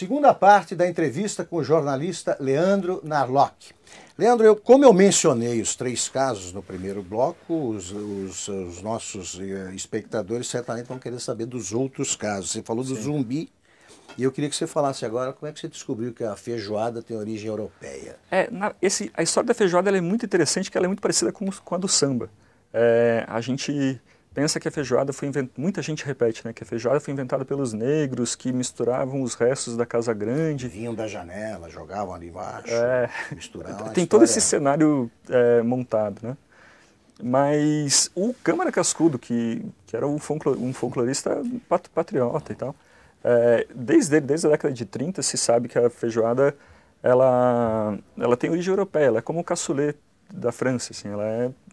Segunda parte da entrevista com o jornalista Leandro Narlock. Leandro, como eu mencionei os 3 casos no primeiro bloco, os nossos espectadores certamente vão querer saber dos outros casos. Você falou do zumbi e eu queria que você falasse agora como é que você descobriu que a feijoada tem origem europeia. A história da feijoada ela é muito interessante, porque ela é muito parecida com a do samba. A gente pensa que a feijoada foi inventada, muita gente repete, né, que a feijoada foi inventada pelos negros que misturavam os restos da casa grande. Vinham da janela, jogavam ali embaixo, misturavam. Tem todo esse cenário montado, né? Mas o Câmara Cascudo, que era um folclorista patriota e tal, desde a década de 30 se sabe que a feijoada ela tem origem europeia, ela é como o cassoulet da França, assim, ela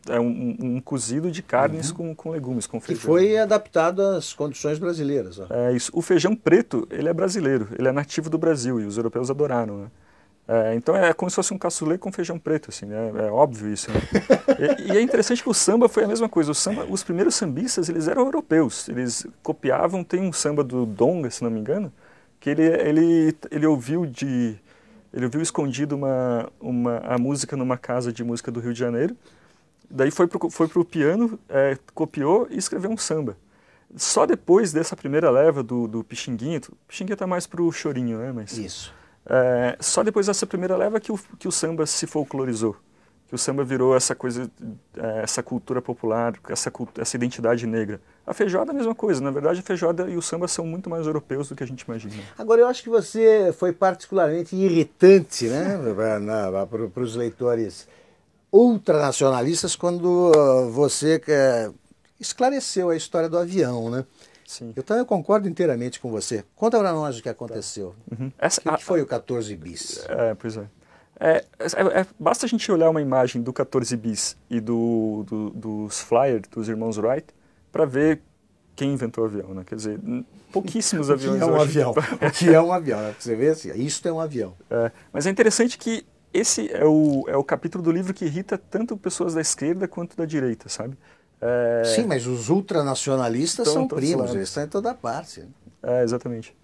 é um cozido de carnes com legumes, com feijão. Que foi adaptado às condições brasileiras. Ó. Isso. O feijão preto, ele é brasileiro, ele é nativo do Brasil e os europeus adoraram, né? Então é como se fosse um cassoulet com feijão preto, assim, né? É óbvio isso, né? E é interessante que o samba foi a mesma coisa. Os primeiros sambistas, eles eram europeus, eles copiavam, tem um samba do Donga, se não me engano, que ele ouviu escondido a música numa casa de música do Rio de Janeiro, daí foi pro piano, copiou e escreveu um samba. Só depois dessa primeira leva do Pixinguinha tá mais pro chorinho, né? Mas, isso. Só depois dessa primeira leva que o samba se folclorizou, que o samba virou essa coisa, essa cultura popular, essa identidade negra. A feijoada é a mesma coisa, na verdade a feijoada e o samba são muito mais europeus do que a gente imagina. Agora eu acho que você foi particularmente irritante, né, para os leitores ultranacionalistas quando você esclareceu a história do avião, né? Sim. Eu também concordo inteiramente com você. Conta para nós o que aconteceu. O que foi o 14 bis? Pois é. Basta a gente olhar uma imagem do 14 bis e dos flyers dos irmãos Wright para ver quem inventou o avião, né? Quer dizer, pouquíssimos aviões. O que é um avião? O que é um avião? Né? Você vê assim, isto é um avião. Mas é interessante que esse é o capítulo do livro que irrita tanto pessoas da esquerda quanto da direita, sabe? Sim, mas os ultranacionalistas são primos, eles estão em toda parte. Exatamente.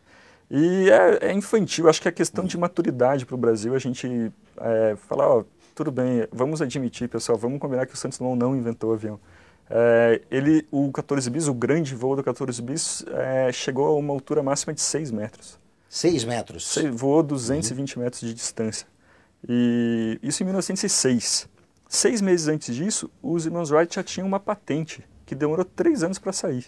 E é infantil, acho que é questão de maturidade para o Brasil, a gente falar, tudo bem, vamos admitir, pessoal, vamos combinar que o Santos Dumont não inventou o avião. O 14 bis, o grande voo do 14 bis, chegou a uma altura máxima de 6 metros. 6 metros? Voou 220 metros de distância. E isso em 1906. 6 meses antes disso, os irmãos Wright já tinham uma patente que demorou 3 anos para sair.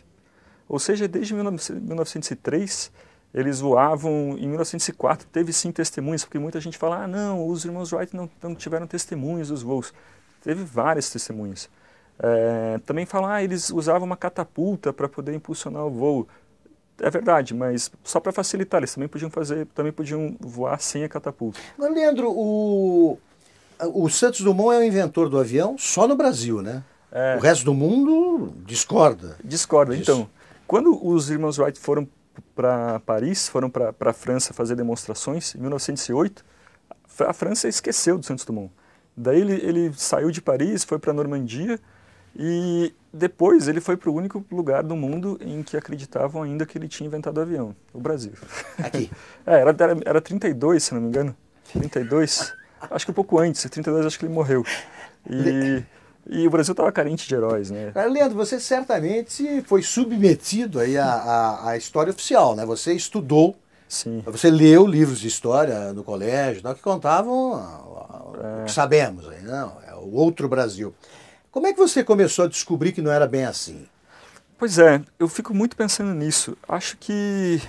Ou seja, desde 1903, eles voavam. Em 1904 teve sim testemunhas, porque muita gente fala, não, os irmãos Wright não tiveram testemunhas dos voos. Teve várias testemunhas. Também falam, eles usavam uma catapulta para poder impulsionar o voo. É verdade, mas só para facilitar, eles também podiam voar sem a catapulta. Agora, Leandro, o Santos Dumont é o inventor do avião só no Brasil, né? O resto do mundo discorda. Discorda. Então, quando os irmãos Wright foram para Paris, foram para a França fazer demonstrações, em 1908, a França esqueceu do Santos Dumont. Daí ele saiu de Paris, foi para a Normandia e depois ele foi para o único lugar do mundo em que acreditavam ainda que ele tinha inventado o avião, o Brasil. Aqui? Era 32, se não me engano. 32, acho que um pouco antes, 32 acho que ele morreu. E o Brasil estava carente de heróis, né? Leandro, você certamente foi submetido aí à história oficial, né? Você estudou, sim. Você leu livros de história no colégio, que contavam o que sabemos, aí, não? É o outro Brasil. Como é que você começou a descobrir que não era bem assim? Pois eu fico muito pensando nisso. Acho que...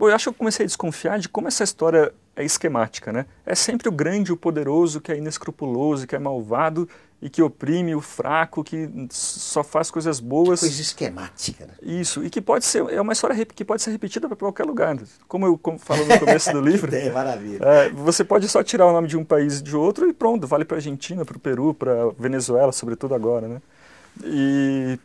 eu acho que eu comecei a desconfiar de como essa história é esquemática, né? É sempre o grande, o poderoso, que é inescrupuloso, que é malvado e que oprime o fraco, que só faz coisas boas. Coisa esquemática, né? Isso, e que é uma história que pode ser repetida para qualquer lugar. Como eu falo no começo do livro, que ideia, maravilha. Você pode só tirar o nome de um país e de outro e pronto, vale para a Argentina, para o Peru, para a Venezuela, sobretudo agora, né? E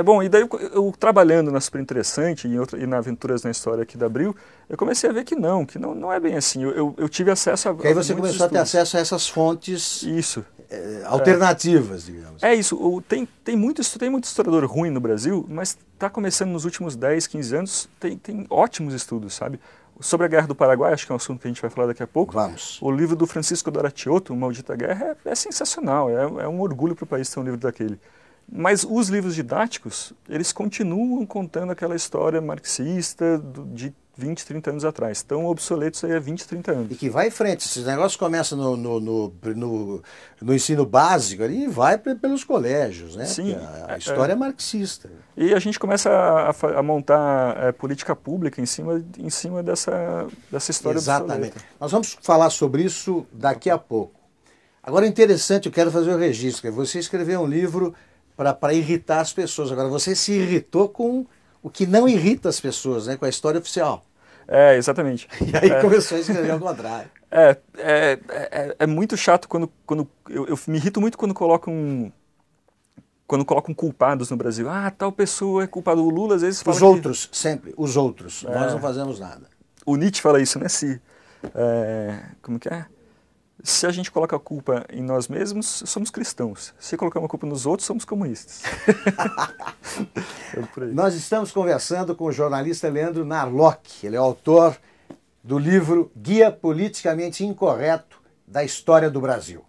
Bom, e daí eu trabalhando na Super Interessante e na Aventuras na História aqui da Abril, eu comecei a ver que não é bem assim. Eu tive acesso a Porque aí você muitos começou a ter estudos. acesso a essas fontes Isso. alternativas, digamos. É isso. Tem muito historiador ruim no Brasil, mas está começando nos últimos 10, 15 anos, tem ótimos estudos, sabe? Sobre a Guerra do Paraguai, acho que é um assunto que a gente vai falar daqui a pouco. Vamos. O livro do Francisco Doratiotto, O Maldita Guerra, é sensacional. É um orgulho para o país ter um livro daquele. Mas os livros didáticos, eles continuam contando aquela história marxista de 20, 30 anos atrás. Estão obsoletos aí há 20, 30 anos. E que vai em frente. Esses negócios começam no ensino básico ali e vai pelos colégios, né? Sim, A história é marxista. E a gente começa a montar política pública em cima dessa história Exatamente. obsoleta. Nós vamos falar sobre isso daqui a pouco. Agora, interessante, eu quero fazer o registro. Você escreveu um livro para irritar as pessoas. Agora, você se irritou com o que não irrita as pessoas, né? Com a história oficial. Exatamente. E aí começou a escrever ao contrário. É muito chato quando eu me irrito muito quando colocam culpados no Brasil. Ah, tal pessoa é culpada. O Lula às vezes fala Os outros, sempre. Os outros. Nós não fazemos nada. O Nietzsche fala isso, né? Como que é? Se a gente coloca a culpa em nós mesmos, somos cristãos. Se colocamos a culpa nos outros, somos comunistas. Nós estamos conversando com o jornalista Leandro Narlock. Ele é autor do livro Guia Politicamente Incorreto da História do Brasil.